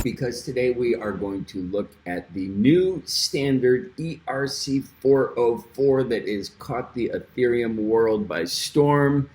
because today we are going to look at the new standard ERC-404 that has caught the Ethereum world by storm.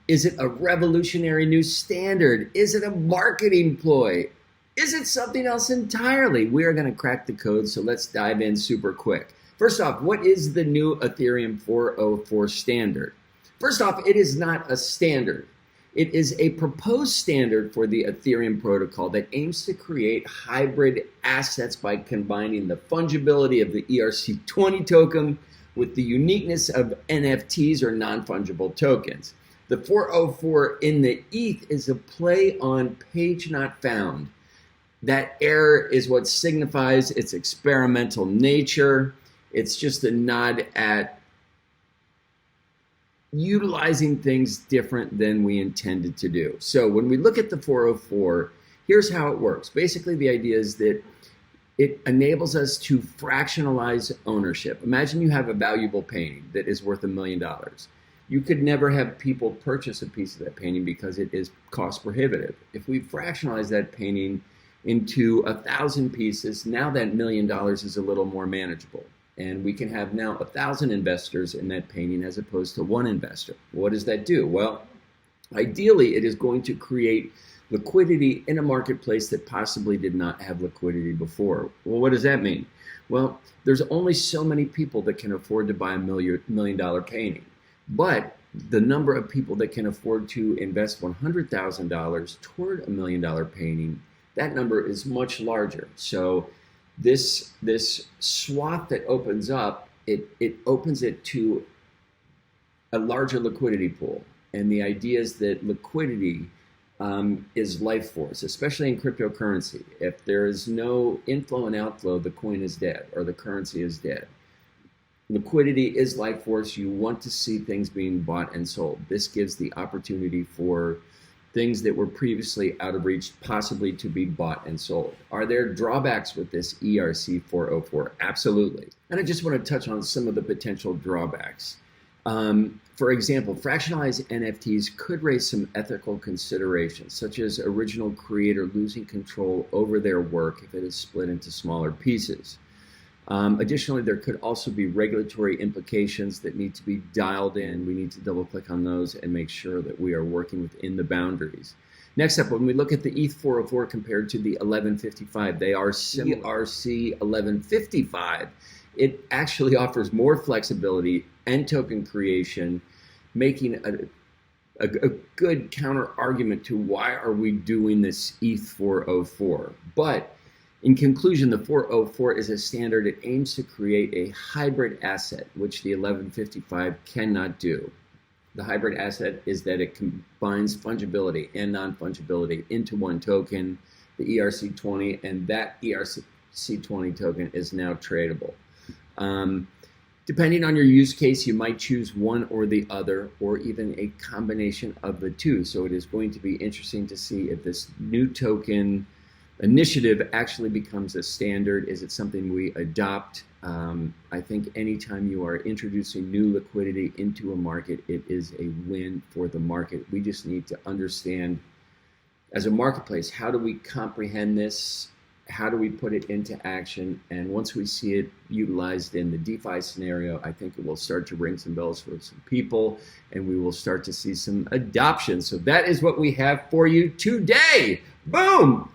Is it a revolutionary new standard? Is it a marketing ploy? Is it something else entirely? We are going to crack the code, so let's dive in super quick. First off, what is the new Ethereum 404 standard? First off, it is not a standard. It is a proposed standard for the Ethereum protocol that aims to create hybrid assets by combining the fungibility of the ERC20 token with the uniqueness of NFTs or non-fungible tokens. The 404 in the ETH is a play on page not found. That error is what signifies its experimental nature. It's just a nod at utilizing things different than we intended to do. So when we look at the 404, here's how it works. Basically, the idea is that it enables us to fractionalize ownership. Imagine you have a valuable painting that is worth $1 million. You could never have people purchase a piece of that painting because it is cost prohibitive. If we fractionalize that painting into 1,000 pieces, now that $1 million is a little more manageable. And we can have now 1,000 investors in that painting as opposed to one investor. What does that do? Well, ideally, it is going to create liquidity in a marketplace that possibly did not have liquidity before. Well, what does that mean? Well, there's only so many people that can afford to buy a $1 million painting. But the number of people that can afford to invest $100,000 toward a $1 million painting, that number is much larger. So this swath that opens up, it opens it to a larger liquidity pool. And the idea is that liquidity is life force, especially in cryptocurrency. If there is no inflow and outflow, the coin is dead or the currency is dead. Liquidity is life force. You want to see things being bought and sold. This gives the opportunity for things that were previously out of reach possibly to be bought and sold. Are there drawbacks with this ERC 404? Absolutely. And I just want to touch on some of the potential drawbacks. For example, fractionalized NFTs could raise some ethical considerations, such as original creator losing control over their work if it is split into smaller pieces. Additionally, there could also be regulatory implications that need to be dialed in. We need to double click on those and make sure that we are working within the boundaries. Next up, when we look at the ETH 404 compared to the 1155, they are similar. ERC 1155, it actually offers more flexibility and token creation, making a good counter argument to why are we doing this ETH 404. But in conclusion, the 404 is a standard that aims to create a hybrid asset, which the 1155 cannot do. The hybrid asset is that it combines fungibility and non-fungibility into one token, the ERC20, and that ERC20 token is now tradable. Depending on your use case, you might choose one or the other, or even a combination of the two. So it is going to be interesting to see if this new token initiative actually becomes a standard. Is it something we adopt? I think anytime you are introducing new liquidity into a market, it is a win for the market. We just need to understand as a marketplace, how do we comprehend this? How do we put it into action? And once we see it utilized in the DeFi scenario, I think it will start to ring some bells for some people and we will start to see some adoption. So that is what we have for you today. Boom!